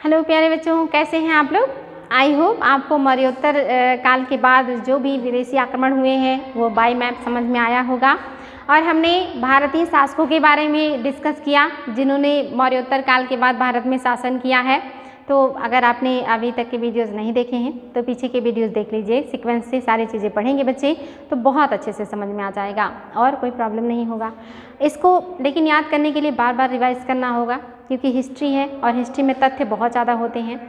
Hello प्यारे बच्चों, कैसे हैं आप लोग। आई होप आपको मौर्योत्तर काल के बाद जो भी विदेशी आक्रमण हुए हैं वो बाई मैप समझ में आया होगा। और हमने भारतीय शासकों के बारे में डिस्कस किया जिन्होंने मौर्योत्तर काल के बाद भारत में शासन किया है। तो अगर आपने अभी तक के वीडियोस नहीं देखे हैं तो पीछे के वीडियोस देख लीजिए, सीक्वेंस से सारी चीज़ें पढ़ेंगे बच्चे तो बहुत अच्छे से समझ में आ जाएगा और कोई प्रॉब्लम नहीं होगा। इसको लेकिन याद करने के लिए बार बार रिवाइज करना होगा क्योंकि हिस्ट्री है और हिस्ट्री में तथ्य बहुत ज़्यादा होते हैं।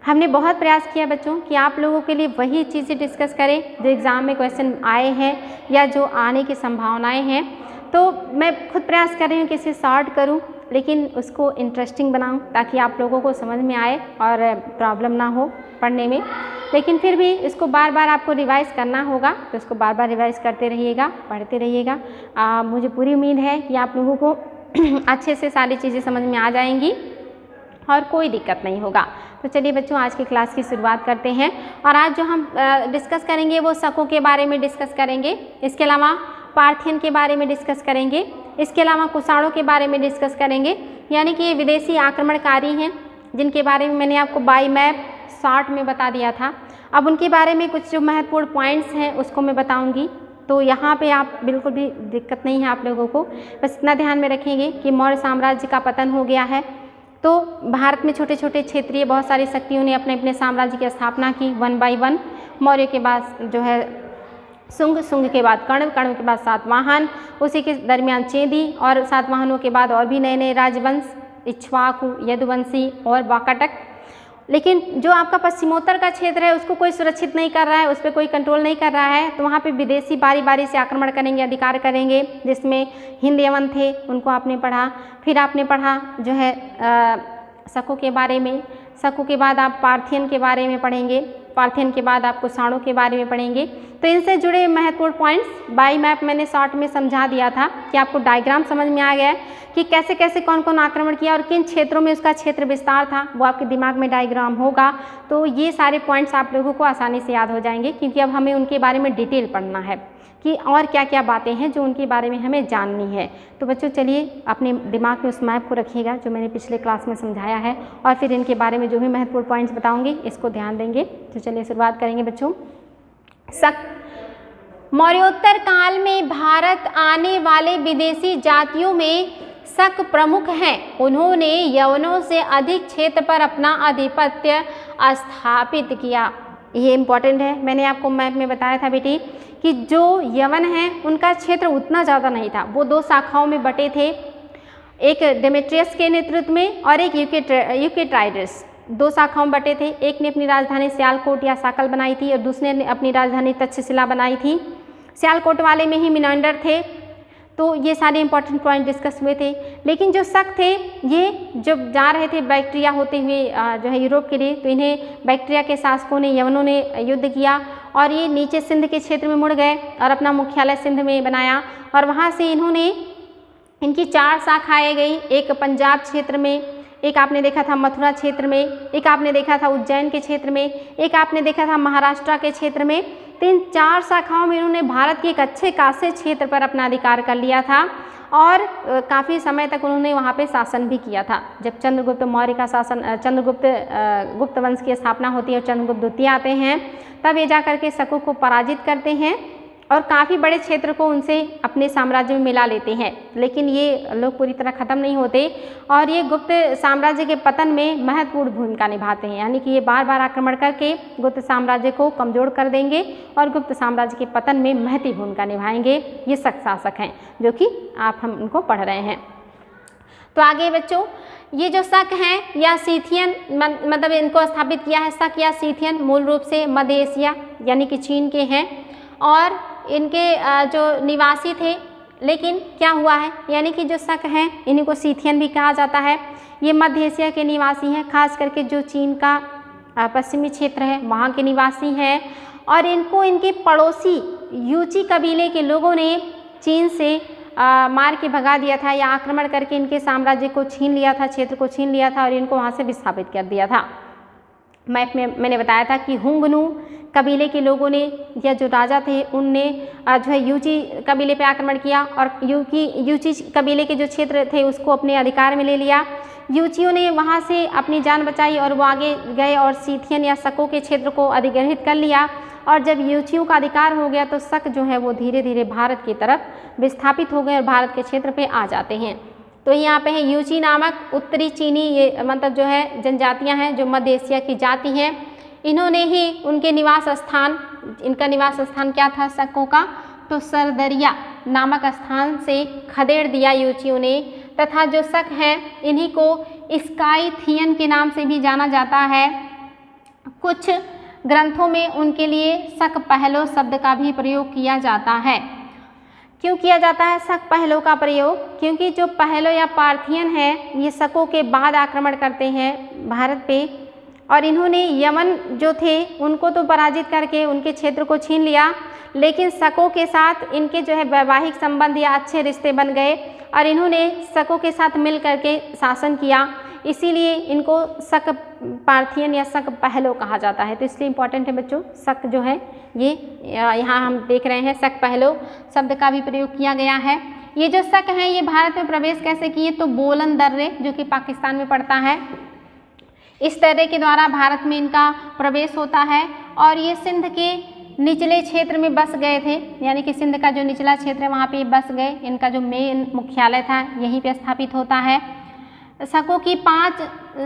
हमने बहुत प्रयास किया बच्चों कि आप लोगों के लिए वही चीज़ें डिस्कस करें जो एग्ज़ाम में क्वेश्चन आए हैं या जो आने की संभावनाएं हैं। तो मैं खुद प्रयास कर रही हूँ कि इसे शॉर्ट करूँ लेकिन उसको इंटरेस्टिंग बनाऊँ ताकि आप लोगों को समझ में आए और प्रॉब्लम ना हो पढ़ने में। लेकिन फिर भी इसको बार बार आपको रिवाइज़ करना होगा तो इसको बार बार रिवाइज़ करते रहिएगा, पढ़ते रहिएगा। मुझे पूरी उम्मीद है कि आप लोगों को अच्छे से सारी चीज़ें समझ में आ जाएंगी और कोई दिक्कत नहीं होगा। तो चलिए बच्चों, आज की क्लास की शुरुआत करते हैं। और आज जो हम डिस्कस करेंगे वो शकों के बारे में डिस्कस करेंगे, इसके अलावा पार्थियन के बारे में डिस्कस करेंगे, इसके अलावा कुषाणों के बारे में डिस्कस करेंगे। यानी कि ये विदेशी आक्रमणकारी हैं जिनके बारे में मैंने आपको बाई मैप शॉर्ट में बता दिया था। अब उनके बारे में कुछ जो महत्वपूर्ण पॉइंट्स हैं उसको मैं बताऊँगी। तो यहाँ पे आप बिल्कुल भी दिक्कत नहीं है आप लोगों को, बस इतना ध्यान में रखेंगे कि मौर्य साम्राज्य का पतन हो गया है। तो भारत में छोटे छोटे क्षेत्रीय बहुत सारी शक्तियों ने अपने अपने साम्राज्य की स्थापना की वन बाय वन। मौर्य के बाद जो है शुंग, शुंग के बाद कर्ण, कर्ण के बाद सातवाहन, उसी के दरमियान चेदी और सातवाहनों के बाद और भी नए नए राजवंश, इक्ष्वाकु, यदुवंशी और वाकाटक। लेकिन जो आपका पश्चिमोत्तर का क्षेत्र है उसको कोई सुरक्षित नहीं कर रहा है, उस पर कोई कंट्रोल नहीं कर रहा है। तो वहाँ पे विदेशी बारी बारी से आक्रमण करेंगे, अधिकार करेंगे, जिसमें हिंद यवन थे उनको आपने पढ़ा। फिर आपने पढ़ा जो है शकों के बारे में। शकों के बाद आप पार्थियन के बारे में पढ़ेंगे, पार्थियन के बाद आप कुषाणों के बारे में पढ़ेंगे। तो इनसे जुड़े महत्वपूर्ण पॉइंट्स बाई मैप मैंने शॉर्ट में समझा दिया था कि आपको डायग्राम समझ में आ गया है कि कैसे कैसे कौन कौन आक्रमण किया और किन क्षेत्रों में उसका क्षेत्र विस्तार था, वो आपके दिमाग में डायग्राम होगा। तो ये सारे पॉइंट्स आप लोगों को आसानी से याद हो जाएंगे क्योंकि अब हमें उनके बारे में डिटेल पढ़ना है कि और क्या क्या बातें हैं जो उनके बारे में हमें जाननी है। तो बच्चों चलिए अपने दिमाग में उस मैप को रखिएगा जो मैंने पिछले क्लास में समझाया है और फिर इनके बारे में जो भी महत्वपूर्ण पॉइंट्स बताऊंगी इसको ध्यान देंगे। तो चलिए शुरुआत करेंगे बच्चों। शक। मौर्योत्तर काल में भारत आने वाले विदेशी जातियों में शक प्रमुख हैं। उन्होंने यवनों से अधिक क्षेत्र पर अपना आधिपत्य स्थापित किया। ये इम्पॉर्टेंट है, मैंने आपको मैप में बताया था बेटी कि जो यवन हैं उनका क्षेत्र उतना ज़्यादा नहीं था, वो दो शाखाओं में बटे थे, एक डेमेट्रियस के नेतृत्व में और एक यूकेट्राइडस। दो शाखाओं में बटे थे। एक ने अपनी राजधानी सियालकोट या साकल बनाई थी और दूसरे ने अपनी राजधानी तक्षशिला बनाई थी। सियालकोट वाले में ही मिनांडर थे। तो ये सारे इंपॉर्टेंट पॉइंट डिस्कस हुए थे। लेकिन जो शक थे ये जब जा रहे थे बैक्ट्रिया होते हुए जो है यूरोप के लिए, तो इन्हें बैक्ट्रिया के शासकों ने, यवनों ने युद्ध किया और ये नीचे सिंध के क्षेत्र में मुड़ गए और अपना मुख्यालय सिंध में बनाया। और वहाँ से इन्होंने, इनकी चार शाखाएँ गई, एक पंजाब क्षेत्र में, एक आपने देखा था मथुरा क्षेत्र में, एक आपने देखा था उज्जैन के क्षेत्र में, एक आपने देखा था महाराष्ट्र के क्षेत्र में। तो इन चार शाखाओं में इन्होंने भारत के एक अच्छे खासे क्षेत्र पर अपना अधिकार कर लिया था और काफ़ी समय तक उन्होंने वहाँ पे शासन भी किया था। जब चंद्रगुप्त मौर्य का शासन, गुप्त वंश की स्थापना होती है और चंद्रगुप्त द्वितीय आते हैं, तब ये जा करके शकों को पराजित करते हैं और काफ़ी बड़े क्षेत्र को उनसे अपने साम्राज्य में मिला लेते हैं। लेकिन ये लोग पूरी तरह ख़त्म नहीं होते और ये गुप्त साम्राज्य के पतन में महत्वपूर्ण भूमिका निभाते हैं। यानी कि ये बार बार आक्रमण करके गुप्त साम्राज्य को कमज़ोर कर देंगे और गुप्त साम्राज्य के पतन में महती भूमिका निभाएंगे। ये शक शासक हैं जो कि हम उनको पढ़ रहे हैं। तो आगे बच्चों, ये जो शक हैं या सीथियन, मतलब इनको स्थापित किया है शक या सीथियन, मूल रूप से मध्य एशिया यानी कि चीन के हैं और इनके जो निवासी थे। लेकिन क्या हुआ है, यानी कि जो शक हैं इन्हीं को सीथियन भी कहा जाता है। ये मध्य एशिया के निवासी हैं, खास करके जो चीन का पश्चिमी क्षेत्र है वहाँ के निवासी हैं। और इनको इनके पड़ोसी यूची कबीले के लोगों ने चीन से मार के भगा दिया था या आक्रमण करके इनके साम्राज्य को छीन लिया था, क्षेत्र को छीन लिया था और इनको वहाँ से विस्थापित कर दिया था। मैप में मैंने बताया था कि हुंगनू कबीले के लोगों ने या जो राजा थे उनने जो है यूची कबीले पे आक्रमण किया और यूची कबीले के जो क्षेत्र थे उसको अपने अधिकार में ले लिया। यूचियों ने वहाँ से अपनी जान बचाई और वो आगे गए और सीथियन या शकों के क्षेत्र को अधिग्रहित कर लिया। और जब यूचियों का अधिकार हो गया तो शक जो है वो धीरे धीरे भारत की तरफ विस्थापित हो गए और भारत के क्षेत्र पे आ जाते हैं। तो यहाँ पे है यूची नामक उत्तरी चीनी, ये मतलब जो है जनजातियाँ हैं जो मध्य एशिया की जाति हैं। इन्होंने ही उनके निवास स्थान, इनका निवास स्थान क्या था शकों का, तो सरदरिया नामक स्थान से खदेड़ दिया यूचियों ने। तथा जो शक हैं इन्हीं को स्काइथियन के नाम से भी जाना जाता है। कुछ ग्रंथों में उनके लिए शक पहलो शब्द का भी प्रयोग किया जाता है। क्यों किया जाता है शक पहलो का प्रयोग? क्योंकि जो पहलो या पार्थियन है ये शकों के बाद आक्रमण करते हैं भारत पे, और इन्होंने यमन जो थे उनको तो पराजित करके उनके क्षेत्र को छीन लिया, लेकिन शकों के साथ इनके जो है वैवाहिक संबंध या अच्छे रिश्ते बन गए और इन्होंने शकों के साथ मिल करके शासन किया। इसीलिए इनको शक पार्थियन या शक पहलो कहा जाता है। तो इसलिए इम्पॉर्टेंट है बच्चों, शक जो है ये यहाँ हम देख रहे हैं शक पहलो शब्द का भी प्रयोग किया गया है। ये जो शक हैं ये भारत में प्रवेश कैसे किए, तो बोलन दर्रे जो कि पाकिस्तान में पड़ता है, इस दर्रे के द्वारा भारत में इनका प्रवेश होता है। और ये सिंध के निचले क्षेत्र में बस गए थे, यानी कि सिंध का जो निचला क्षेत्र है वहाँ पे बस गए। इनका जो मेन मुख्यालय था यहीं पे स्थापित होता है। शकों की 5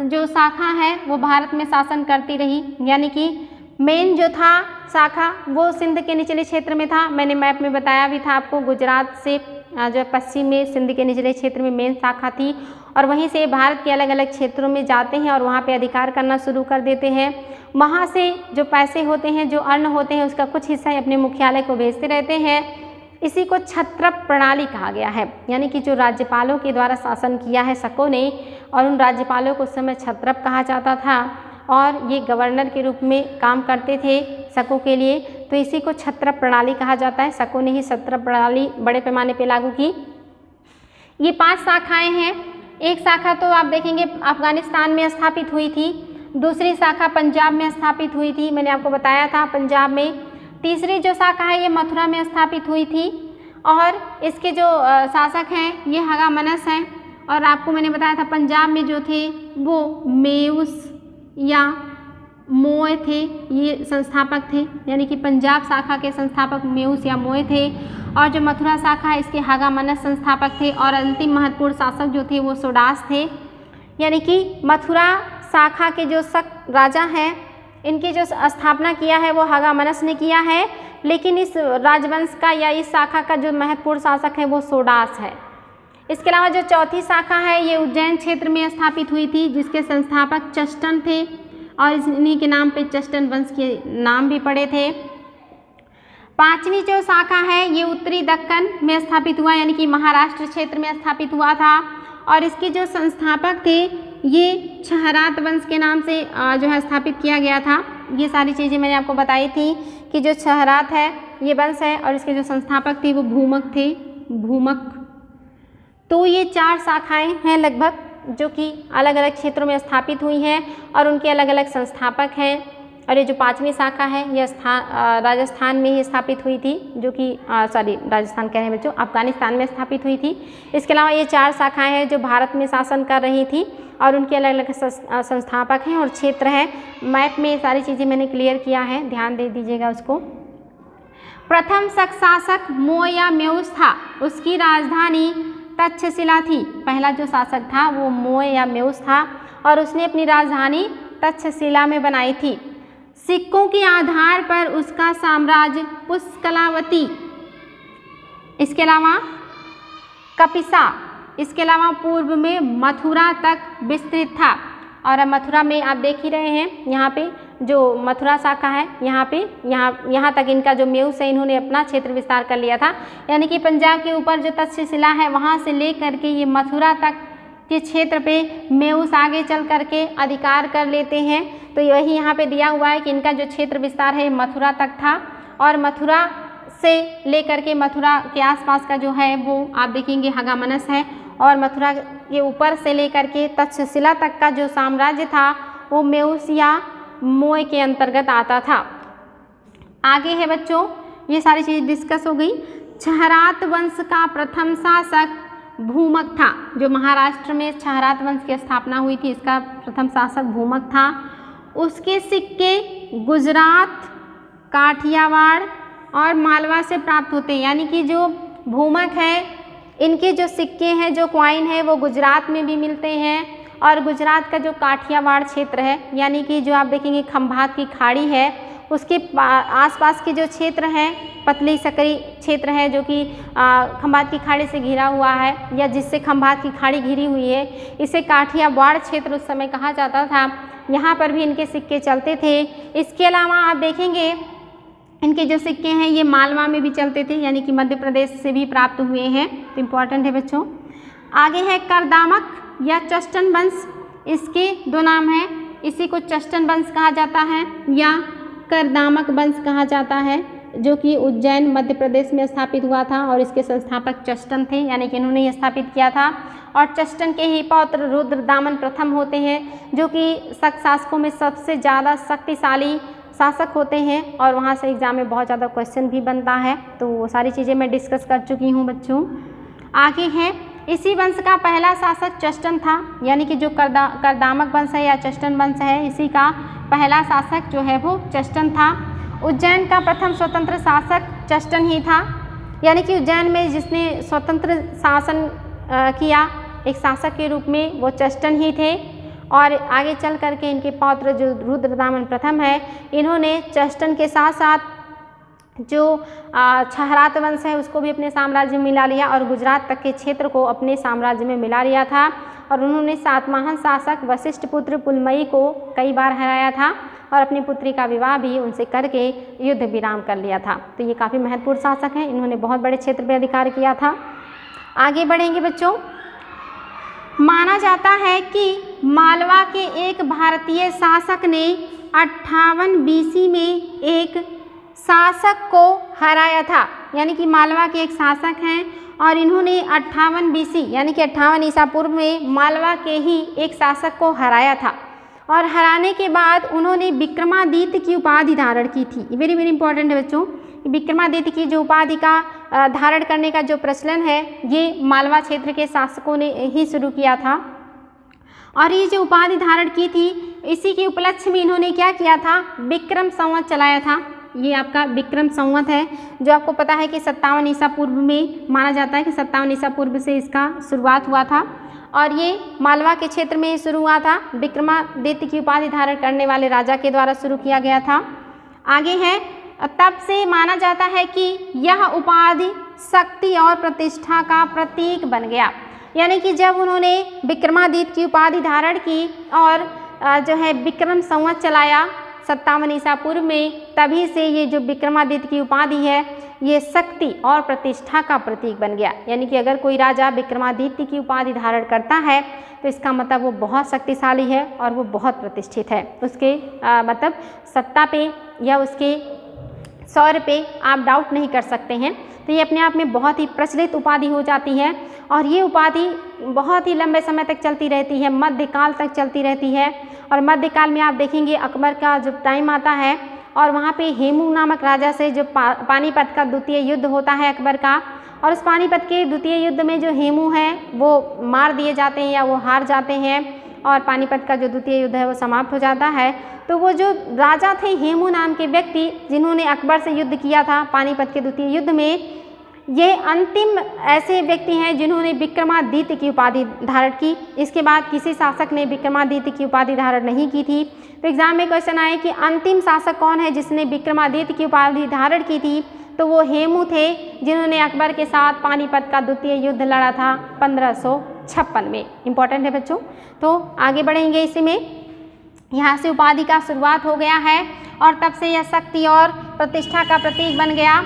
जो शाखा है वो भारत में शासन करती रही, यानी कि मेन जो था शाखा वो सिंध के निचले क्षेत्र में था। मैंने मैप में बताया भी था आपको, गुजरात से जो पश्चिम में सिंध के निचले क्षेत्र में मेन शाखा थी और वहीं से भारत के अलग अलग क्षेत्रों में जाते हैं और वहाँ पे अधिकार करना शुरू कर देते हैं। वहाँ से जो पैसे होते हैं, जो अन्न होते हैं, उसका कुछ हिस्सा अपने मुख्यालय को भेजते रहते हैं। इसी को छत्रप प्रणाली कहा गया है, यानी कि जो राज्यपालों के द्वारा शासन किया है शकों ने, और उन राज्यपालों को उस समय छत्रप कहा जाता था और ये गवर्नर के रूप में काम करते थे शकों के लिए। तो इसी को छत्रप प्रणाली कहा जाता है। शकों ने ही छत्रप प्रणाली बड़े पैमाने पर लागू की। ये 5 शाखाएँ हैं। एक शाखा तो आप देखेंगे अफगानिस्तान में स्थापित हुई थी, दूसरी शाखा पंजाब में स्थापित हुई थी, मैंने आपको बताया था पंजाब में। तीसरी जो शाखा है ये मथुरा में स्थापित हुई थी और इसके जो शासक हैं ये हगामनस हैं। और आपको मैंने बताया था पंजाब में जो थे वो मेउस या मोए थे, ये संस्थापक थे, यानी कि पंजाब शाखा के संस्थापक मेउस या मोए थे। और जो मथुरा शाखा है इसके हगामनस संस्थापक थे और अंतिम महत्वपूर्ण शासक जो थे वो सोडास थे। यानी कि मथुरा शाखा के जो शक राजा हैं इनकी जो स्थापना किया है वो हगामनस ने किया है, लेकिन इस राजवंश का या इस शाखा का जो महत्वपूर्ण शासक है वो सोडास है। इसके अलावा जो चौथी शाखा है ये उज्जैन क्षेत्र में स्थापित हुई थी, जिसके संस्थापक चष्टन थे और इन्हीं के नाम पे चष्टन वंश के नाम भी पड़े थे। पांचवी जो शाखा है ये उत्तरी दक्कन में स्थापित हुआ, यानी कि महाराष्ट्र क्षेत्र में स्थापित हुआ था और इसके जो संस्थापक थे ये छहरात वंश के नाम से जो है स्थापित किया गया था। ये सारी चीज़ें मैंने आपको बताई थी कि जो छहरात है ये वंश है और इसके जो संस्थापक थे वो भूमक थे, भूमक। तो ये 4 शाखाएं हैं लगभग जो कि अलग अलग क्षेत्रों में स्थापित हुई हैं और उनके अलग अलग संस्थापक हैं। और ये जो 5वीं शाखा है ये राजस्थान में ही स्थापित हुई थी, जो कि राजस्थान कह रहे हैं बच्चों, अफगानिस्तान में स्थापित हुई थी। इसके अलावा ये 4 शाखाएं हैं जो भारत में शासन कर रही थी और उनके अलग अलग संस्थापक हैं और क्षेत्र हैं। मैप में ये सारी चीज़ें मैंने क्लियर किया है, ध्यान दे दीजिएगा उसको। प्रथम शक शासक मो या मेउस था, उसकी राजधानी तक्षशिला थी। पहला जो शासक था वो मो या मेउस था और उसने अपनी राजधानी तक्षशिला में बनाई थी। सिक्कों के आधार पर उसका साम्राज्य पुष्कलावती, इसके अलावा कपिसा, इसके अलावा पूर्व में मथुरा तक विस्तृत था। और अब मथुरा में आप देख ही रहे हैं, यहाँ पे जो मथुरा शाखा है यहाँ तक इनका जो मेउस है इन्होंने अपना क्षेत्र विस्तार कर लिया था। यानी कि पंजाब के ऊपर जो तक्षशिला है वहाँ से ले करके ये मथुरा तक के क्षेत्र पे मेउस आगे चल करके अधिकार कर लेते हैं। तो यही यहाँ पे दिया हुआ है कि इनका जो क्षेत्र विस्तार है मथुरा तक था और मथुरा से लेकर के मथुरा के आसपास का जो है वो आप देखेंगे हगामनस है और मथुरा के ऊपर से लेकर के तक्षशिला तक का जो साम्राज्य था वो मेउस या मोय के अंतर्गत आता था। आगे है बच्चों, ये सारी चीज़ डिस्कस हो गई। छहरात वंश का प्रथम शासक भूमक था। जो महाराष्ट्र में छहरात वंश की स्थापना हुई थी, इसका प्रथम शासक भूमक था। उसके सिक्के गुजरात, काठियावाड़ और मालवा से प्राप्त होते हैं। यानी कि जो भूमक है, इनके जो सिक्के हैं, जो कॉइन है, वो गुजरात में भी मिलते हैं। और गुजरात का जो काठियावाड़ क्षेत्र है, यानी कि जो आप देखेंगे खंभात की खाड़ी है, उसके आसपास के जो क्षेत्र हैं, पतली सकरी क्षेत्र है जो कि खंभात की खाड़ी से घिरा हुआ है, या जिससे खंभात की खाड़ी घिरी हुई है, इसे काठियावाड़ क्षेत्र उस समय कहा जाता था। यहाँ पर भी इनके सिक्के चलते थे। इसके अलावा आप देखेंगे इनके जो सिक्के हैं ये मालवा में भी चलते थे, यानी कि मध्य प्रदेश से भी प्राप्त हुए हैं। तो इम्पॉर्टेंट है बच्चों। आगे है करदामक या चष्टन वंश। इसके दो नाम हैं, इसी को चष्टन वंश कहा जाता है या करदामक वंश कहा जाता है, जो कि उज्जैन मध्य प्रदेश में स्थापित हुआ था और इसके संस्थापक चष्टन थे, यानी कि इन्होंने स्थापित किया था। और चष्टन के ही पौत्र रुद्रदामन प्रथम होते हैं, जो कि शक शासकों में सबसे ज़्यादा शक्तिशाली शासक होते हैं और वहाँ से एग्जाम में बहुत ज़्यादा क्वेश्चन भी बनता है। तो वो सारी चीज़ें मैं डिस्कस कर चुकी हूँ बच्चों। आगे है, इसी वंश का पहला शासक चष्टन था, यानी कि जो करदामक वंश है या चष्टन वंश है, इसी का पहला शासक जो है वो चष्टन था। उज्जैन का प्रथम स्वतंत्र शासक चष्टन ही था, यानी कि उज्जैन में जिसने स्वतंत्र शासन किया एक शासक के रूप में, वो चष्टन ही थे। और आगे चल करके इनके पौत्र जो रुद्रदामन प्रथम है, इन्होंने चष्टन के साथ साथ जो छहरात वंश है उसको भी अपने साम्राज्य में मिला लिया और गुजरात तक के क्षेत्र को अपने साम्राज्य में मिला लिया था। और उन्होंने सातवाहन शासक वशिष्ठ पुत्र पुलमयी को कई बार हराया था और अपनी पुत्री का विवाह भी उनसे करके युद्ध विराम कर लिया था। तो ये काफ़ी महत्वपूर्ण शासक हैं, इन्होंने बहुत बड़े क्षेत्र पर अधिकार किया था। आगे बढ़ेंगे बच्चों। माना जाता है कि मालवा के एक भारतीय शासक ने 58 BC में एक शासक को हराया था, यानी कि मालवा के एक शासक हैं और इन्होंने 58 BC यानी कि 58 ईसा पूर्व में मालवा के ही एक शासक को हराया था। और हराने के बाद उन्होंने विक्रमादित्य की उपाधि धारण की थी। वेरी वेरी इंपॉर्टेंट है बच्चों। विक्रमादित्य की जो उपाधि का धारण करने का जो प्रचलन है, ये मालवा क्षेत्र के शासकों ने ही शुरू किया था। और ये जो उपाधि धारण की थी, इसी के उपलक्ष्य में इन्होंने क्या किया था, विक्रम संवत चलाया था। ये आपका विक्रम संवत है, जो आपको पता है कि 57 ईसा पूर्व में माना जाता है कि 57 ईसा पूर्व से इसका शुरुआत हुआ था और ये मालवा के क्षेत्र में शुरू हुआ था। विक्रमादित्य की उपाधि धारण करने वाले राजा के द्वारा शुरू किया गया था। आगे है, तब से माना जाता है कि यह उपाधि शक्ति और प्रतिष्ठा का प्रतीक बन गया। यानी कि जब उन्होंने विक्रमादित्य की उपाधि धारण की और जो है विक्रम संवत चलाया 57 ईसा पूर्व में, तभी से ये जो विक्रमादित्य की उपाधि है ये शक्ति और प्रतिष्ठा का प्रतीक बन गया। यानी कि अगर कोई राजा विक्रमादित्य की उपाधि धारण करता है तो इसका मतलब वो बहुत शक्तिशाली है और वो बहुत प्रतिष्ठित है। उसके मतलब सत्ता पे या उसके शौर्य पे आप डाउट नहीं कर सकते हैं। तो ये अपने आप में बहुत ही प्रचलित उपाधि हो जाती है और ये उपाधि बहुत ही लंबे समय तक चलती रहती है, मध्यकाल तक चलती रहती है। और मध्यकाल में आप देखेंगे अकबर का जब टाइम आता है और वहाँ पे हेमू नामक राजा से जो पानीपत का द्वितीय युद्ध होता है अकबर का, और उस पानीपत के द्वितीय युद्ध में जो हेमू हैं वो मार दिए जाते हैं या वो हार जाते हैं और पानीपत का जो द्वितीय युद्ध है वो समाप्त हो जाता है। तो वो जो राजा थे हेमू नाम के व्यक्ति, जिन्होंने अकबर से युद्ध किया था पानीपत के द्वितीय युद्ध में, ये अंतिम ऐसे व्यक्ति हैं जिन्होंने विक्रमादित्य की उपाधि धारण की। इसके बाद किसी शासक ने विक्रमादित्य की उपाधि धारण नहीं की थी। तो एग्जाम में क्वेश्चन आए कि अंतिम शासक कौन है जिसने विक्रमादित्य की उपाधि धारण की थी, तो वो हेमू थे, जिन्होंने अकबर के साथ पानीपत का द्वितीय युद्ध लड़ा था 1556 में। इंपॉर्टेंट है बच्चों। तो आगे बढ़ेंगे इसी में। यहाँ से उपाधि का शुरुआत हो गया है और तब से यह शक्ति और प्रतिष्ठा का प्रतीक बन गया।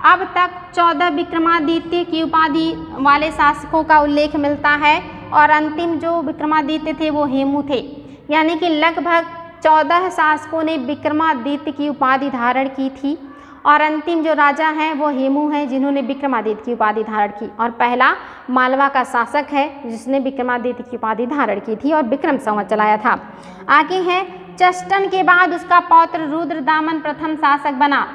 अब तक 14 विक्रमादित्य की उपाधि वाले शासकों का उल्लेख मिलता है और अंतिम जो विक्रमादित्य थे वो हेमू थे। यानी कि लगभग 14 शासकों ने विक्रमादित्य की उपाधि धारण की थी और अंतिम जो राजा हैं वो हेमू हैं, जिन्होंने विक्रमादित्य की उपाधि धारण की। और पहला मालवा का शासक है जिसने विक्रमादित्य की उपाधि धारण की थी और विक्रम संवत चलाया था। आगे है, चष्टन के बाद उसका पौत्र रुद्रदामन प्रथम शासक बना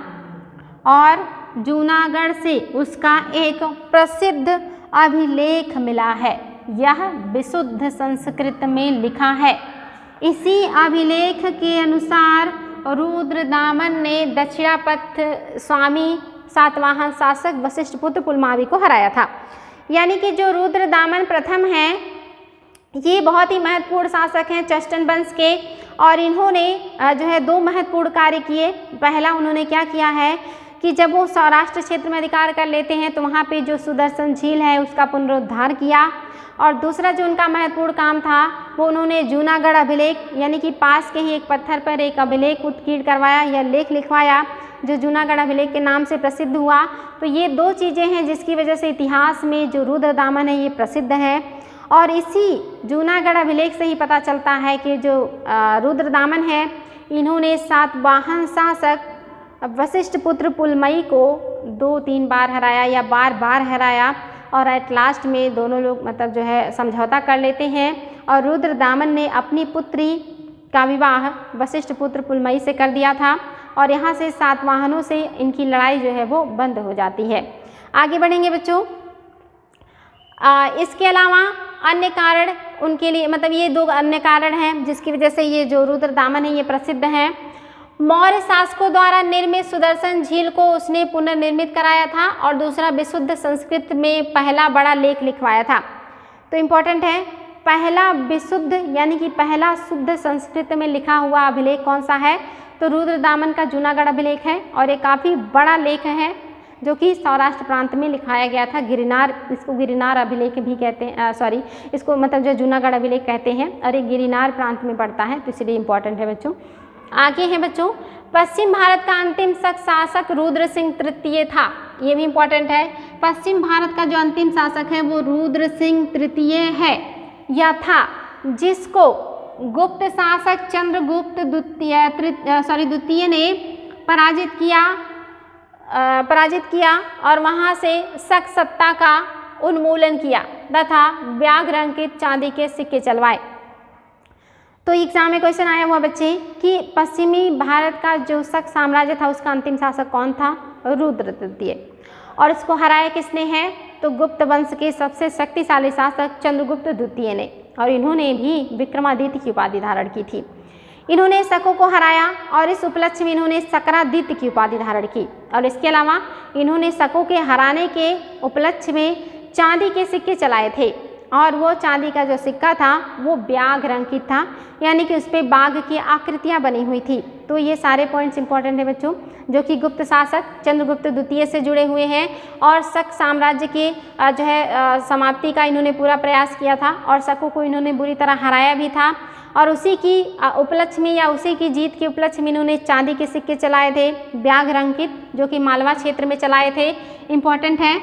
और जूनागढ़ से उसका एक प्रसिद्ध अभिलेख मिला है। यह विशुद्ध संस्कृत में लिखा है। इसी अभिलेख के अनुसार रुद्रदामन ने दक्षिणापथ स्वामी सातवाहन शासक वशिष्ठ पुत्र पुलमावी को हराया था। यानी कि जो रुद्रदामन प्रथम हैं, ये बहुत ही महत्वपूर्ण शासक हैं चष्टन वंश के, और इन्होंने जो है 2 महत्वपूर्ण कार्य किए। पहला उन्होंने क्या किया है कि जब वो सौराष्ट्र क्षेत्र में अधिकार कर लेते हैं तो वहाँ पे जो सुदर्शन झील है उसका पुनरुद्धार किया, और दूसरा जो उनका महत्वपूर्ण काम था वो उन्होंने जूनागढ़ अभिलेख यानी कि पास के ही एक पत्थर पर एक अभिलेख उत्कीर्ण करवाया या लेख लिखवाया जो जूनागढ़ अभिलेख के नाम से प्रसिद्ध हुआ। तो ये 2 चीज़ें हैं जिसकी वजह से इतिहास में जो रुद्रदामन है ये प्रसिद्ध है। और इसी जूनागढ़ अभिलेख से ही पता चलता है कि जो रुद्रदामन है इन्होंने सातवाहन शासक वशिष्ठ पुत्र पुलमई को 2-3 बार हराया या बार हराया, और एट लास्ट में दोनों लोग मतलब जो है समझौता कर लेते हैं, और रुद्रदामन ने अपनी पुत्री का विवाह वशिष्ठ पुत्र पुलमई से कर दिया था, और यहाँ से सातवाहनों से इनकी लड़ाई जो है वो बंद हो जाती है। आगे बढ़ेंगे बच्चों। इसके अलावा अन्य कारण उनके लिए, मतलब ये 2 अन्य कारण हैं जिसकी वजह से ये जो रुद्रदामन है ये प्रसिद्ध हैं। मौर्य शासकों द्वारा निर्मित सुदर्शन झील को उसने पुनर्निर्मित कराया था, और दूसरा विशुद्ध संस्कृत में पहला बड़ा लेख लिखवाया था। तो इम्पोर्टेंट है, पहला विशुद्ध यानी कि पहला शुद्ध संस्कृत में लिखा हुआ अभिलेख कौन सा है, तो रुद्रदामन का जूनागढ़ अभिलेख है, और ये काफ़ी बड़ा लेख है जो कि सौराष्ट्र प्रांत में लिखाया गया था। गिरिनार, इसको गिरिनार अभिलेख भी कहते हैं, सॉरी इसको मतलब जो जूनागढ़ अभिलेख कहते हैं, और ये गिरिनार प्रांत में पड़ता है, तो इसलिए इम्पॉर्टेंट है बच्चों। आगे है बच्चों, पश्चिम भारत का अंतिम शासक रुद्र सिंह तृतीय था। ये भी इम्पॉर्टेंट है। पश्चिम भारत का जो अंतिम शासक है वो रुद्र सिंह तृतीय है या था, जिसको गुप्त शासक चंद्रगुप्त द्वितीय ने पराजित किया और वहाँ से शक सत्ता का उन्मूलन किया तथा व्याघ्र अंकित चांदी के सिक्के चलवाए। तो एग्जाम में क्वेश्चन आया हुआ बच्चे कि पश्चिमी भारत का जो शक साम्राज्य था उसका अंतिम शासक कौन था, रुद्र तृतीय, और इसको हराया किसने है, तो गुप्त वंश के सबसे शक्तिशाली शासक चंद्रगुप्त द्वितीय ने, और इन्होंने भी विक्रमादित्य की उपाधि धारण की थी। इन्होंने शकों को हराया और इस उपलक्ष्य में इन्होंने शक्रादित्य की उपाधि धारण की, और इसके अलावा इन्होंने शकों के हराने के उपलक्ष्य में चांदी के सिक्के चलाए थे, और वो चांदी का जो सिक्का था वो व्याघ्र अंकित था, यानी कि उस पर बाघ की आकृतियाँ बनी हुई थी। तो ये सारे पॉइंट्स इंपॉर्टेंट है बच्चों, जो कि गुप्त शासक चंद्रगुप्त द्वितीय से जुड़े हुए हैं, और शक साम्राज्य के जो है समाप्ति का इन्होंने पूरा प्रयास किया था, और शकों को इन्होंने बुरी तरह हराया भी था, और उसी की उपलक्ष्य में या उसी की जीत के उपलक्ष्य में इन्होंने चांदी के सिक्के चलाए थे व्याघ्र अंकित, जो कि मालवा क्षेत्र में चलाए थे। इम्पॉर्टेंट है।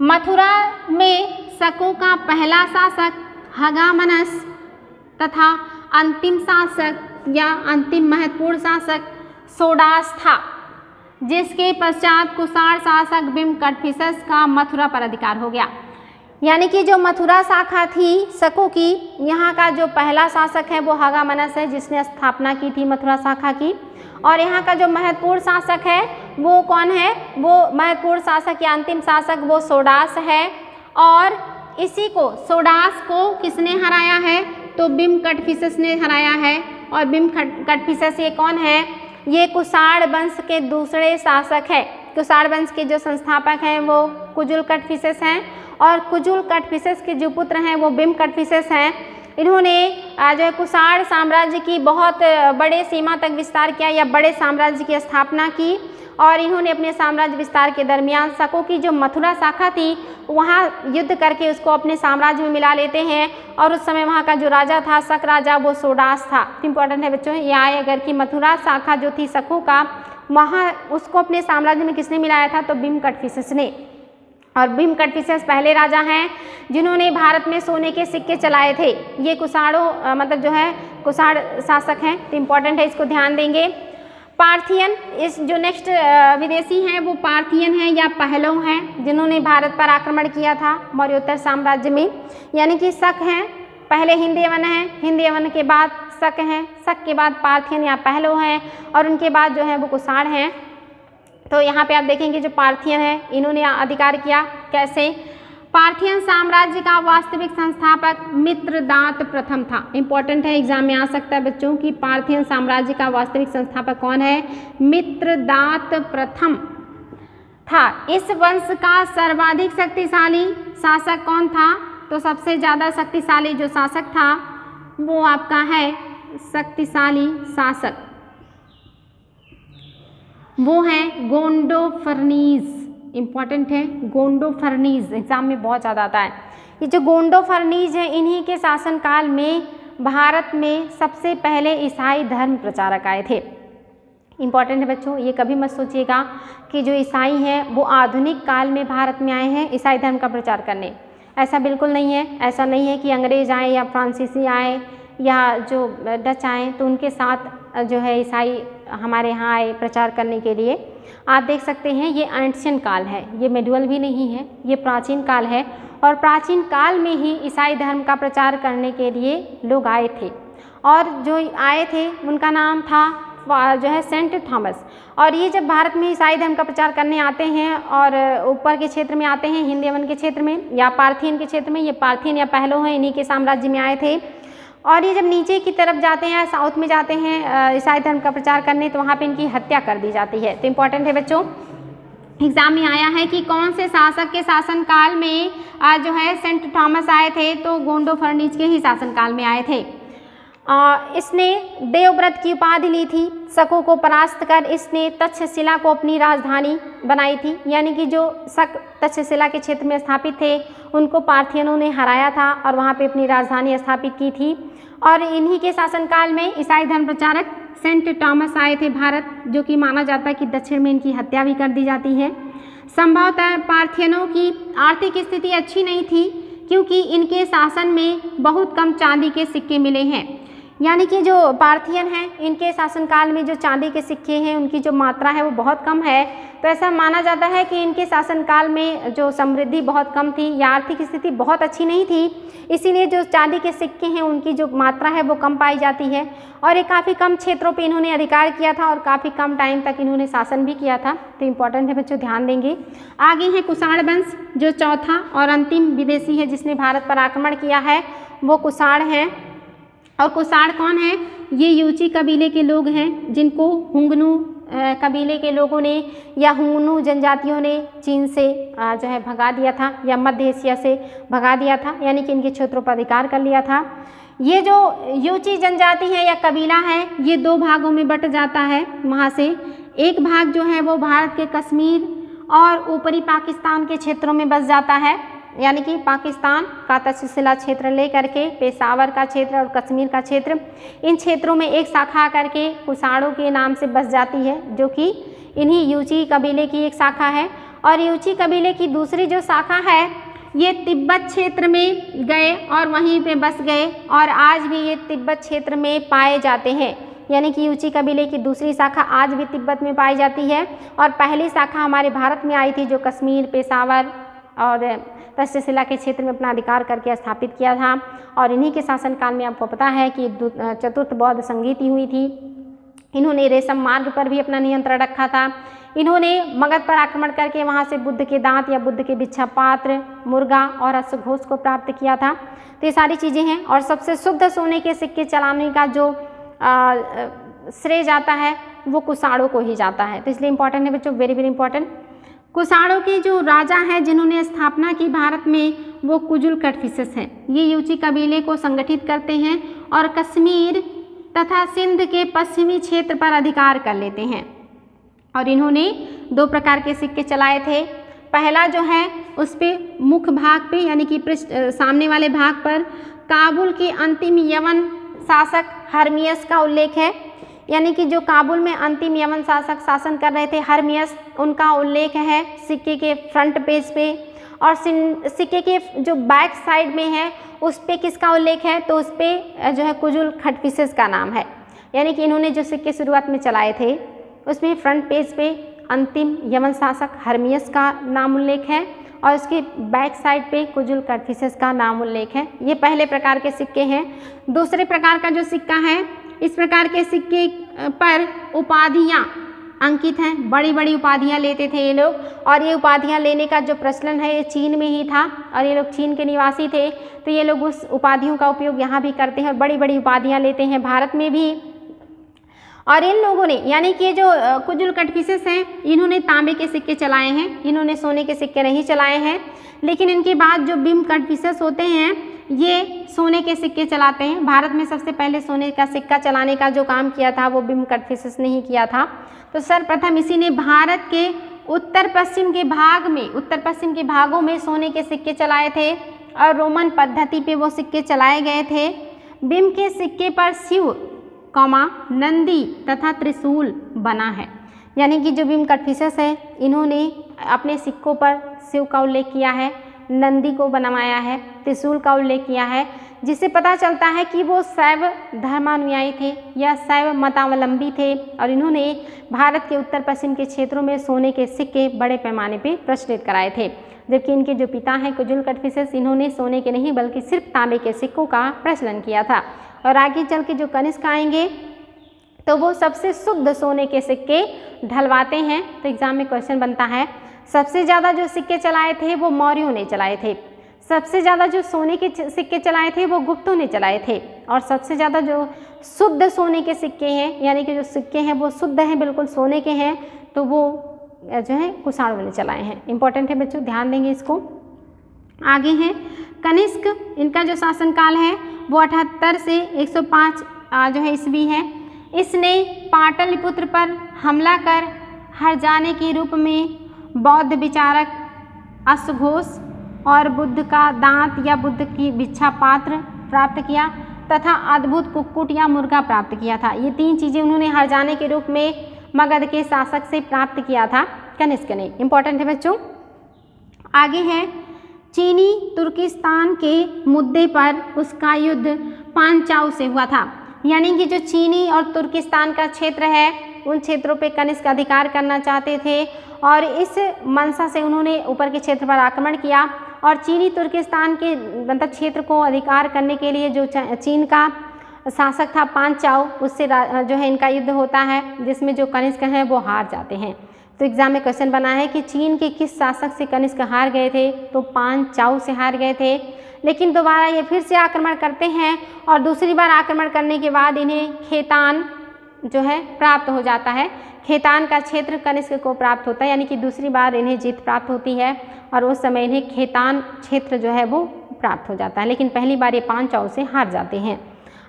मथुरा में शकों का पहला शासक हगामनस तथा अंतिम शासक या अंतिम महत्वपूर्ण शासक सोडास था, जिसके पश्चात कुषाण शासक बिम्बकटफिसस का मथुरा पर अधिकार हो गया। यानी कि जो मथुरा शाखा थी शकों की, यहाँ का जो पहला शासक है वो हगामनस है, जिसने स्थापना की थी मथुरा शाखा की, और यहाँ का जो महत्वपूर्ण शासक है वो कौन है, वो महत्वपूर्ण शासक या अंतिम शासक वो सोडास है, और इसी को सोडास को किसने हराया है, तो बिम्बकटफिसस ने हराया है। और बिम्बकटफिसस ये कौन है, ये कुषाण वंश के दूसरे शासक है। कुषाण वंश के जो संस्थापक हैं वो कुजुलकटफिसस हैं, और कुजुलकटफिसस के जो पुत्र हैं वो बिम्बकटफिसस हैं। इन्होंने जो है कुषाण साम्राज्य की बहुत बड़े सीमा तक विस्तार किया या बड़े साम्राज्य की स्थापना की, और इन्होंने अपने साम्राज्य विस्तार के दरमियान शकों की जो मथुरा शाखा थी वहाँ युद्ध करके उसको अपने साम्राज्य में मिला लेते हैं, और उस समय वहाँ का जो राजा था शक राजा वो सोडास था। इंपॉर्टेंट है बच्चों, ये आए अगर कि मथुरा शाखा जो थी शकों का, वहाँ उसको अपने साम्राज्य में किसने मिलाया था, तो बिम्बकटफिसस ने। और बिम्बकटफिसस पहले राजा हैं जिन्होंने भारत में सोने के सिक्के चलाए थे। ये कुषाणों मतलब जो है कुषाण शासक हैं, तो इम्पॉर्टेंट है, इसको ध्यान देंगे। पार्थियन, इस जो नेक्स्ट विदेशी हैं वो पार्थियन हैं या पहलव हैं, जिन्होंने भारत पर आक्रमण किया था मौर्योत्तर साम्राज्य में। यानी कि शक हैं, पहले हिंद यवन हैं, हिंद यवन के बाद शक हैं, शक के बाद पार्थियन या पहलव हैं, और उनके बाद जो है वो कुषाण हैं। तो यहाँ पे आप देखेंगे जो पार्थियन है इन्होंने अधिकार किया कैसे, पार्थियन साम्राज्य का वास्तविक संस्थापक मित्रदात प्रथम था। इंपॉर्टेंट है, एग्जाम में आ सकता है बच्चों कि पार्थियन साम्राज्य का वास्तविक संस्थापक कौन है? मित्रदात प्रथम था। इस वंश का सर्वाधिक शक्तिशाली शासक कौन था? तो सबसे ज़्यादा शक्तिशाली जो शासक था वो आपका है, शक्तिशाली शासक वो है गोंडोफर्नीज। इंपॉर्टेंट है, गोंडोफर्नीज एग्जाम में बहुत ज़्यादा आता है। ये जो गोंडोफर्नीज है, इन्हीं के शासनकाल में भारत में सबसे पहले ईसाई धर्म प्रचारक आए थे। इंपॉर्टेंट है बच्चों, ये कभी मत सोचिएगा कि जो ईसाई हैं वो आधुनिक काल में भारत में आए हैं ईसाई धर्म का प्रचार करने, ऐसा बिल्कुल नहीं है। ऐसा नहीं है कि अंग्रेज आए या फ्रांसीसी आए या जो डच आए तो उनके साथ जो है ईसाई हमारे यहाँ आए प्रचार करने के लिए। आप देख सकते हैं ये एंशिएंट काल है, ये मेडुअल भी नहीं है, ये प्राचीन काल है और प्राचीन काल में ही ईसाई धर्म का प्रचार करने के लिए लोग आए थे और जो आए थे उनका नाम था जो है सेंट थॉमस। और ये जब भारत में ईसाई धर्म का प्रचार करने आते हैं और ऊपर के क्षेत्र में आते हैं, हिंद यवन के क्षेत्र में या पार्थियन के क्षेत्र में, ये पार्थियन या पहलो हैं, इन्हीं के साम्राज्य में आए थे। और ये जब नीचे की तरफ जाते हैं, साउथ में जाते हैं ईसाई धर्म का प्रचार करने, तो वहाँ पे इनकी हत्या कर दी जाती है। तो इम्पॉर्टेंट है बच्चों, एग्जाम में आया है कि कौन से शासक के शासनकाल में जो है सेंट थॉमस आए थे? तो गोंडोफर्नीज के ही शासनकाल में आए थे। इसने देवव्रत की उपाधि ली थी। शकों को परास्त कर इसने तक्षशिला को अपनी राजधानी बनाई थी, यानी कि जो शक तक्षशिला के क्षेत्र में स्थापित थे उनको पार्थियनों ने हराया था और वहाँ पे अपनी राजधानी स्थापित की थी। और इन्हीं के शासनकाल में ईसाई धर्म प्रचारक सेंट थॉमस आए थे भारत, जो कि माना जाता है कि दक्षिण में इनकी हत्या भी कर दी जाती है। संभवतः पार्थियनों की आर्थिक स्थिति अच्छी नहीं थी क्योंकि इनके शासन में बहुत कम चांदी के सिक्के मिले हैं, यानी कि जो पार्थियन हैं इनके शासनकाल में जो चांदी के सिक्के हैं उनकी जो मात्रा है वो बहुत कम है। तो ऐसा माना जाता है कि इनके शासनकाल में जो समृद्धि बहुत कम थी या आर्थिक स्थिति बहुत अच्छी नहीं थी, इसीलिए जो चांदी के सिक्के हैं उनकी जो मात्रा है वो कम पाई जाती है। और ये काफ़ी कम क्षेत्रों पे इन्होंने अधिकार किया था और काफ़ी कम टाइम तक इन्होंने शासन भी किया था। तो इम्पॉर्टेंट है बच्चों, ध्यान देंगे। आगे है कुषाण वंश, जो चौथा और अंतिम विदेशी है जिसने भारत पर आक्रमण किया है वो कुषाण है। और कुषाण कौन है? ये यूची कबीले के लोग हैं जिनको हुंगनू कबीले के लोगों ने या हुंगनू जनजातियों ने चीन से जो है भगा दिया था या मध्य एशिया से भगा दिया था, यानी कि इनके क्षेत्रों पर अधिकार कर लिया था। ये जो यूची जनजाति है या कबीला है ये दो भागों में बट जाता है। वहाँ से एक भाग जो है वो भारत के कश्मीर और ऊपरी पाकिस्तान के क्षेत्रों में बस जाता है, यानी कि पाकिस्तान का तक्षशिला क्षेत्र लेकर के पेशावर का क्षेत्र और कश्मीर का क्षेत्र, इन क्षेत्रों में एक शाखा करके कुषाणों के नाम से बस जाती है, जो कि इन्हीं यूची कबीले की एक शाखा है। और यूची कबीले की दूसरी जो शाखा है ये तिब्बत क्षेत्र में गए और वहीं पे बस गए और आज भी ये तिब्बत क्षेत्र में पाए जाते हैं, यानी कि यूची कबीले की दूसरी शाखा आज भी तिब्बत में पाई जाती है। और पहली शाखा हमारे भारत में आई थी जो कश्मीर, पेशावर और तक्षशिला के क्षेत्र में अपना अधिकार करके स्थापित किया था। और इन्हीं के शासनकाल में आपको पता है कि चतुर्थ बौद्ध संगीति हुई थी। इन्होंने रेशम मार्ग पर भी अपना नियंत्रण रखा था। इन्होंने मगध पर आक्रमण करके वहाँ से बुद्ध के दांत या बुद्ध के बिच्छा पात्र, मुर्गा और अश्वघोष को प्राप्त किया था। तो ये सारी चीज़ें हैं। और सबसे शुद्ध सोने के सिक्के चलाने का जो श्रेय जाता है वो कुषाणों को ही जाता है। तो इसलिए इंपॉर्टेंट है बच्चों, वेरी वेरी इंपॉर्टेंट। कुषाणों के जो राजा हैं जिन्होंने स्थापना की भारत में वो कुजुल कटफिसेस हैं। ये यूची कबीले को संगठित करते हैं और कश्मीर तथा सिंध के पश्चिमी क्षेत्र पर अधिकार कर लेते हैं। और इन्होंने दो प्रकार के सिक्के चलाए थे। पहला जो है उस पर मुख्य भाग पे यानी कि सामने वाले भाग पर काबुल के अंतिम यवन शासक हर्मियस का उल्लेख है, यानी कि जो काबुल में अंतिम यवन शासक शासन कर रहे थे हर्मियस, उनका उल्लेख है सिक्के के फ्रंट पेज पे। और सिक्के के जो बैक साइड में है उस पे किसका उल्लेख है? तो उस पे जो है कुजुल खटफिसेस का नाम है, यानी कि इन्होंने जो सिक्के शुरुआत में चलाए थे उसमें फ्रंट पेज पे अंतिम यवन शासक हर्मियस का नाम उल्लेख है और उसके बैक साइड पे कुजुल कटफिसेस का नाम उल्लेख है। ये पहले प्रकार के सिक्के हैं। दूसरे प्रकार का जो सिक्का है, इस प्रकार के सिक्के पर उपाधियाँ अंकित हैं, बड़ी बड़ी उपाधियां लेते थे ये लोग। और ये उपाधियां लेने का जो प्रचलन है ये चीन में ही था और ये लोग चीन के निवासी थे, तो ये लोग उस उपाधियों का उपयोग यहाँ भी करते हैं और बड़ी बड़ी उपाधियां लेते हैं भारत में भी। और इन लोगों ने यानी कि जो कुजुल कटफिशेस हैं इन्होंने तांबे के सिक्के चलाए हैं, इन्होंने सोने के सिक्के नहीं चलाए हैं। लेकिन इनके बाद जो बिम कटफिशेस होते हैं ये सोने के सिक्के चलाते हैं। भारत में सबसे पहले सोने का सिक्का चलाने का जो काम किया था वो बिम कटफिशेस ने ही किया था। तो सर्वप्रथम इसी ने भारत के उत्तर पश्चिम के भागों में सोने के सिक्के चलाए थे और रोमन पद्धति पे वो सिक्के चलाए गए थे। बिम के सिक्के पर शिव, नंदी तथा त्रिशूल बना है। यानी कि जो बिम कटफिशेस है इन्होंने अपने सिक्कों पर शिव का उल्लेख किया है, नंदी को बनवाया है, त्रिशूल का उल्लेख किया है, जिससे पता चलता है कि वो शैव धर्मानुयायी थे या शैव मतावलंबी थे। और इन्होंने भारत के उत्तर पश्चिम के क्षेत्रों में सोने के सिक्के बड़े पैमाने पे प्रचलित कराए थे। जबकि इनके जो पिता हैं कुजुल कटफिशेस, इन्होंने सोने के नहीं बल्कि सिर्फ तांबे के सिक्कों का प्रचलन किया था। और आगे चल के जो कनिष्क आएंगे तो वो सबसे शुद्ध सोने के सिक्के ढलवाते हैं। तो एग्जाम में क्वेश्चन बनता है सबसे ज़्यादा जो सिक्के चलाए थे वो मौर्यों ने चलाए थे, सबसे ज़्यादा जो सोने के सिक्के चलाए थे वो गुप्तों ने चलाए थे, और सबसे ज़्यादा जो शुद्ध सोने के सिक्के हैं यानी कि जो सिक्के हैं वो शुद्ध हैं, बिल्कुल सोने के हैं, तो वो जो है कुषाणों ने चलाए हैं। इंपॉर्टेंट है बच्चों, ध्यान देंगे इसको। आगे हैं कनिष्क, इनका जो शासनकाल है वो 78 से 105 जो है ईस्वी है। इसने पाटलिपुत्र पर हमला कर हर्जाने के रूप में बौद्ध विचारक अश्वघोष और बुद्ध का दांत या बुद्ध की भिक्षा पात्र प्राप्त किया तथा अद्भुत कुक्कुट या मुर्गा प्राप्त किया था। ये 3 चीज़ें उन्होंने हर्जाने के रूप में मगध के शासक से प्राप्त किया था कनिष्क ने। इंपॉर्टेंट है बच्चों। आगे है चीनी तुर्किस्तान के मुद्दे पर उसका युद्ध पांचाल से हुआ था। यानी कि जो चीनी और तुर्किस्तान का क्षेत्र है उन क्षेत्रों पे कनिष्क अधिकार करना चाहते थे और इस मंशा से उन्होंने ऊपर के क्षेत्र पर आक्रमण किया। और चीनी तुर्किस्तान के मतलब क्षेत्र को अधिकार करने के लिए जो चीन का शासक था पांचाल, उससे जो है इनका युद्ध होता है जिसमें जो कनिष्क हैं वो हार जाते हैं। तो एग्जाम में क्वेश्चन बना है कि चीन के किस शासक से कनिष्क हार गए थे, तो पांचाल से हार गए थे। लेकिन दोबारा ये फिर से आक्रमण करते हैं और दूसरी बार आक्रमण करने के बाद इन्हें खेतान जो है प्राप्त हो जाता है। खेतान का क्षेत्र कनिष्क को प्राप्त होता है, यानी कि दूसरी बार इन्हें जीत प्राप्त होती है और उस समय इन्हें खेतान क्षेत्र जो है वो प्राप्त हो जाता है। लेकिन पहली बार ये पांचाल से हार जाते हैं।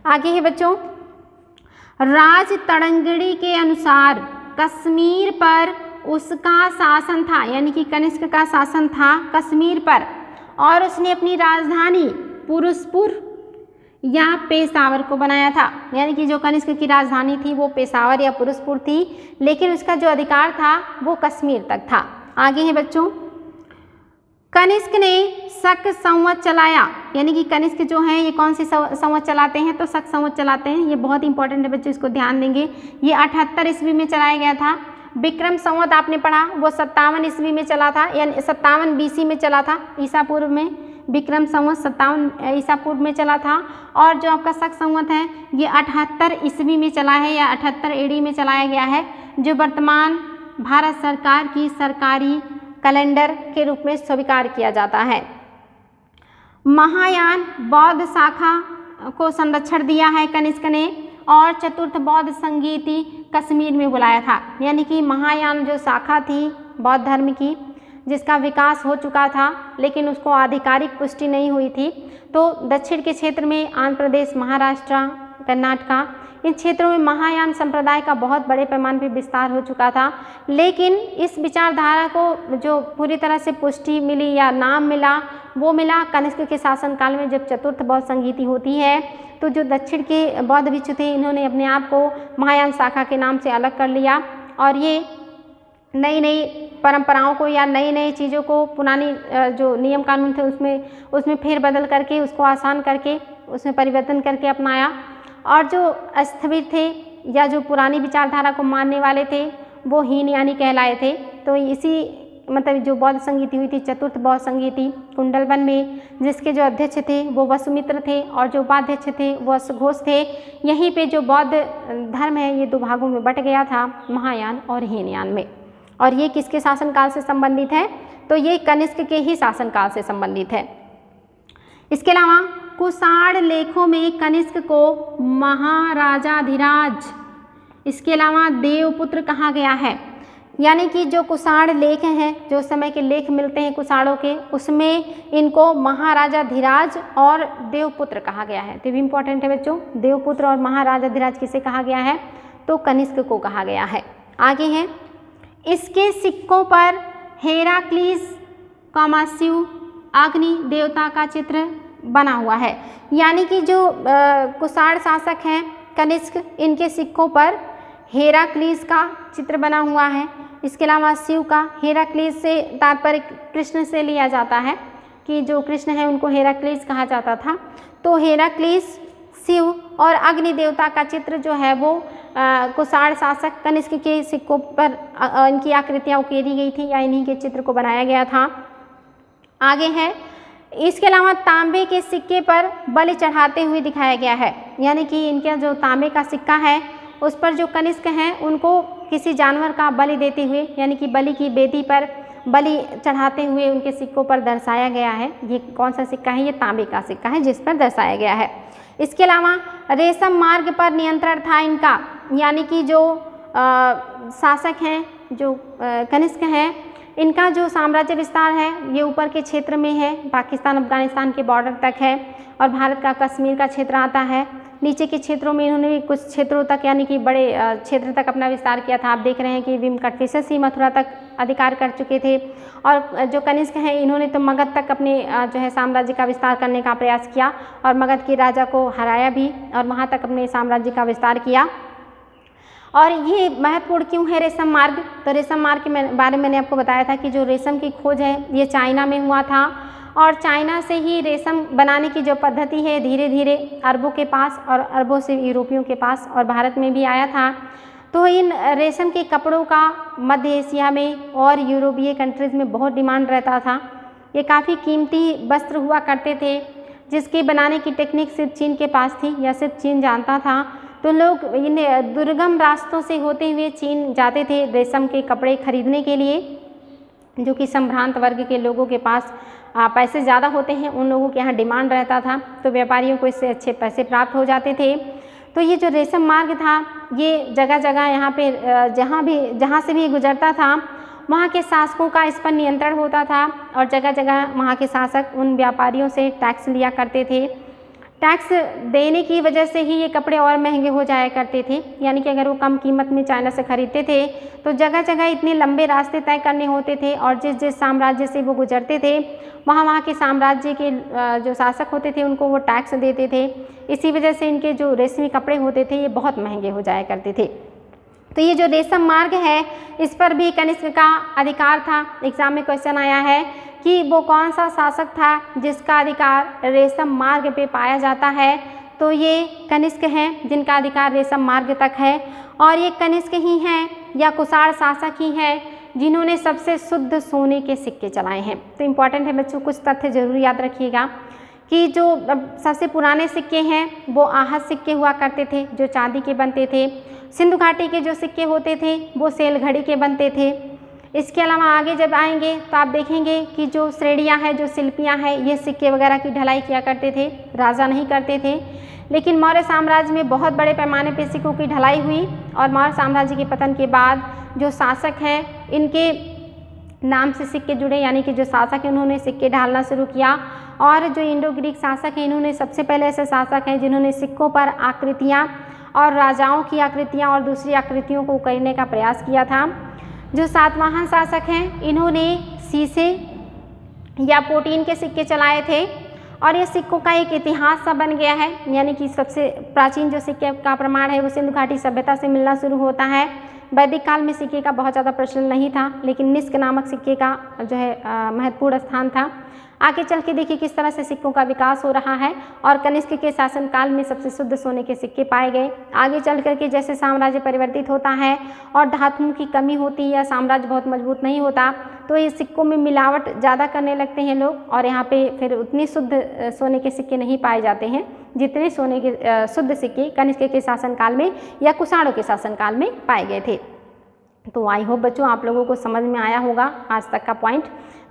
आगे है बच्चों, राज तड़ंगिड़ी के अनुसार कश्मीर पर उसका शासन था, यानी कि कनिष्क का शासन था कश्मीर पर, और उसने अपनी राजधानी पुरुषपुर या पेशावर को बनाया था। यानी कि जो कनिष्क की राजधानी थी वो पेशावर या पुरुषपुर थी, लेकिन उसका जो अधिकार था वो कश्मीर तक था। आगे है बच्चों, कनिष्क ने शक संवत चलाया। यानी कि कनिष्क जो है ये कौन सी संवत चलाते हैं, तो शक संवत चलाते हैं। ये बहुत इंपॉर्टेंट है बच्चों, इसको ध्यान देंगे। ये 78 ईस्वी में चलाया गया था। विक्रम संवत आपने पढ़ा वो 57 ईस्वी में चला था, यानी 57 BC में चला था ईसा पूर्व में। विक्रम संवत 57 ईसा पूर्व में चला था। और जो आपका शक संवत है ये 78 ईस्वी में चला है या 78 AD में चलाया गया है, जो वर्तमान भारत सरकार की सरकारी कैलेंडर के रूप में स्वीकार किया जाता है। महायान बौद्ध शाखा को संरक्षण दिया है कनिष्क ने, और चतुर्थ बौद्ध संगीति कश्मीर में बुलाया था। यानी कि महायान जो शाखा थी बौद्ध धर्म की, जिसका विकास हो चुका था लेकिन उसको आधिकारिक पुष्टि नहीं हुई थी, तो दक्षिण के क्षेत्र में आंध्र प्रदेश, महाराष्ट्र, कर्नाटका, इन क्षेत्रों में महायान संप्रदाय का बहुत बड़े पैमाने पर विस्तार हो चुका था। लेकिन इस विचारधारा को जो पूरी तरह से पुष्टि मिली या नाम मिला वो मिला कनिष्क के शासनकाल में, जब चतुर्थ बौद्ध संगीति होती है। तो जो दक्षिण के बौद्ध भिक्षु थे इन्होंने अपने आप को महायान शाखा के नाम से अलग कर लिया और ये नई नई परंपराओं को या नई नई चीज़ों को, पुरानी जो नियम कानून थे उसमें फेरबदल करके, उसको आसान करके, उसमें परिवर्तन करके अपनाया। और जो स्थविर थे या जो पुरानी विचारधारा को मानने वाले थे वो हीन यानी कहलाए थे। तो इसी मतलब जो बौद्ध संगीति हुई थी, चतुर्थ बौद्ध संगीति कुंडलवन में, जिसके जो अध्यक्ष थे वो वसुमित्र थे और जो उपाध्यक्ष थे वो अश्वघोष थे। यहीं पे जो बौद्ध धर्म है ये 2 भागों में बट गया था, महायान और हीनयान में। और ये किसके शासनकाल से संबंधित है? तो ये कनिष्क के ही शासनकाल से संबंधित है। इसके अलावा कुषाण लेखों में कनिष्क को महाराजाधिराज, इसके अलावा देवपुत्र कहा गया है। यानी कि जो कुषाण लेख हैं, जो समय के लेख मिलते हैं कुषाणों के, उसमें इनको महाराजाधिराज और देवपुत्र कहा गया है। तो ये भी इम्पोर्टेंट है बच्चों, देवपुत्र और महाराजाधिराज किसे कहा गया है? तो कनिष्क को कहा गया है। आगे है, इसके सिक्कों पर हेराक्लीस, शिव, अग्नि देवता का चित्र बना हुआ है। यानी कि जो कुषाण शासक हैं कनिष्क, इनके सिक्कों पर हेराक्लीस का चित्र बना हुआ है। इसके अलावा शिव का, हेराक्लीस से तात्पर्य कृष्ण से लिया जाता है कि जो कृष्ण है उनको हेराक्लीस कहा जाता था। तो हेराक्लीस, शिव और अग्नि देवता का चित्र जो है वो कुषाण शासक कनिष्क के सिक्कों पर इनकी आकृतियाँ उकेरी गई थी या इन्हीं के चित्र को बनाया गया था। आगे है, इसके अलावा तांबे के सिक्के पर बलि चढ़ाते हुए दिखाया गया है। यानी कि इनका जो तांबे का सिक्का है उस पर जो कनिष्क हैं उनको किसी जानवर का बलि देते हुए, यानी कि बलि की बेदी पर बलि चढ़ाते हुए उनके सिक्कों पर दर्शाया गया है। ये कौन सा सिक्का है? ये तांबे का सिक्का है जिस पर दर्शाया गया है। इसके अलावा रेशम मार्ग पर नियंत्रण था इनका। यानी कि जो शासक हैं, जो कनिष्क हैं, इनका जो साम्राज्य विस्तार है ये ऊपर के क्षेत्र में है, पाकिस्तान अफगानिस्तान के बॉर्डर तक है और भारत का कश्मीर का क्षेत्र आता है। नीचे के क्षेत्रों में इन्होंने भी कुछ क्षेत्रों तक, यानी कि बड़े क्षेत्र तक अपना विस्तार किया था। आप देख रहे हैं कि विमकटफिशस ही मथुरा तक अधिकार कर चुके थे और जो कनिष्क हैं इन्होंने तो मगध तक अपने जो है साम्राज्य का विस्तार करने का प्रयास किया और मगध के राजा को हराया भी और वहाँ तक अपने साम्राज्य का विस्तार किया। और ये महत्वपूर्ण क्यों है रेशम मार्ग? तो रेशम मार्ग के बारे में मैंने आपको बताया था कि जो रेशम की खोज है ये चाइना में हुआ था और चाइना से ही रेशम बनाने की जो पद्धति है धीरे धीरे अरबों के पास और अरबों से यूरोपियों के पास और भारत में भी आया था। तो इन रेशम के कपड़ों का मध्य एशिया में और यूरोपीय कंट्रीज़ में बहुत डिमांड रहता था। ये काफ़ी कीमती वस्त्र हुआ करते थे जिसके बनाने की टेक्निक सिर्फ चीन के पास थी या सिर्फ चीन जानता था। तो लोग इन दुर्गम रास्तों से होते हुए चीन जाते थे रेशम के कपड़े खरीदने के लिए, जो कि संभ्रांत वर्ग के लोगों के पास पैसे ज़्यादा होते हैं, उन लोगों के यहाँ डिमांड रहता था, तो व्यापारियों को इससे अच्छे पैसे प्राप्त हो जाते थे। तो ये जो रेशम मार्ग था ये जगह जगह यहाँ पे जहाँ से भी गुजरता था वहाँ के शासकों का इस पर नियंत्रण होता था और जगह जगह वहाँ के शासक उन व्यापारियों से टैक्स लिया करते थे। टैक्स देने की वजह से ही ये कपड़े और महंगे हो जाया करते थे। यानी कि अगर वो कम कीमत में चाइना से खरीदते थे तो जगह जगह इतने लंबे रास्ते तय करने होते थे और जिस जिस साम्राज्य से वो गुजरते थे वहाँ के साम्राज्य के जो शासक होते थे उनको वो टैक्स देते थे। इसी वजह से इनके जो रेशमी कपड़े होते थे ये बहुत महंगे हो जाया करते थे। तो ये जो रेशम मार्ग है इस पर भी कनिष्क का अधिकार था। एग्जाम में क्वेश्चन आया है कि वो कौन सा शासक था जिसका अधिकार रेशम मार्ग पे पाया जाता है। तो ये कनिष्क हैं जिनका अधिकार रेशम मार्ग तक है और ये कनिष्क ही हैं या कुषाण शासक ही हैं जिन्होंने सबसे शुद्ध सोने के सिक्के चलाए हैं। तो इम्पॉर्टेंट है बच्चों, कुछ तथ्य जरूर याद रखिएगा कि जो सबसे पुराने सिक्के हैं वो आहत सिक्के हुआ करते थे जो चांदी के बनते थे। सिंधु घाटी के जो सिक्के होते थे वो सेल घड़ी के बनते थे। इसके अलावा आगे जब आएंगे तो आप देखेंगे कि जो श्रेणियाँ हैं, जो शिल्पियाँ हैं, ये सिक्के वगैरह की ढलाई किया करते थे, राजा नहीं करते थे। लेकिन मौर्य साम्राज्य में बहुत बड़े पैमाने पर सिक्कों की ढलाई हुई और मौर्य साम्राज्य के पतन के बाद जो शासक हैं इनके नाम से सिक्के जुड़े, यानी कि जो शासक हैं उन्होंने सिक्के ढालना शुरू किया। और जो इंडो ग्रीक शासक हैं इन्होंने सबसे पहले ऐसे शासक हैं जिन्होंने सिक्कों पर आकृतियाँ और राजाओं की आकृतियाँ और दूसरी आकृतियों को उकेरने का प्रयास किया था। जो सातवाहन शासक हैं इन्होंने शीशे या पोटीन के सिक्के चलाए थे और ये सिक्कों का एक इतिहास सा बन गया है। यानी कि सबसे प्राचीन जो सिक्के का प्रमाण है वो सिंधु घाटी सभ्यता से मिलना शुरू होता है। वैदिक काल में सिक्के का बहुत ज़्यादा प्रचलन नहीं था, लेकिन निष्क नामक सिक्के का जो है महत्वपूर्ण स्थान था। आगे चल के देखिए किस तरह से सिक्कों का विकास हो रहा है और कनिष्क के शासनकाल में सबसे शुद्ध सोने के सिक्के पाए गए। आगे चल करके जैसे साम्राज्य परिवर्तित होता है और धातुओं की कमी होती है या साम्राज्य बहुत मजबूत नहीं होता तो ये सिक्कों में मिलावट ज़्यादा करने लगते हैं लोग और यहाँ पे फिर उतनी शुद्ध सोने के सिक्के नहीं पाए जाते हैं जितने सोने के शुद्ध सिक्के कनिष्क के शासनकाल में या कुषाणों के शासनकाल में पाए गए थे। तो आई होप बच्चों आप लोगों को समझ में आया होगा आज तक का पॉइंट।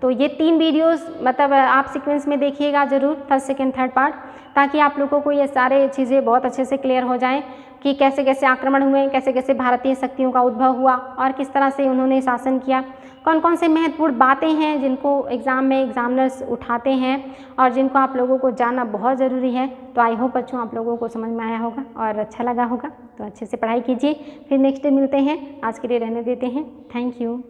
तो ये 3 वीडियोस मतलब आप सीक्वेंस में देखिएगा ज़रूर, फर्स्ट सेकंड थर्ड पार्ट, ताकि आप लोगों को ये सारे चीज़ें बहुत अच्छे से क्लियर हो जाएं कि कैसे कैसे आक्रमण हुए, कैसे कैसे भारतीय शक्तियों का उद्भव हुआ और किस तरह से उन्होंने शासन किया, कौन कौन से महत्वपूर्ण बातें हैं जिनको एग्ज़ाम में एग्जामिनर्स उठाते हैं और जिनको आप लोगों को जानना बहुत ज़रूरी है। तो आई होप बच्चों आप लोगों को समझ में आया होगा और अच्छा लगा होगा। तो अच्छे से पढ़ाई कीजिए, फिर नेक्स्ट डे मिलते हैं। आज के लिए रहने देते हैं। Thank you.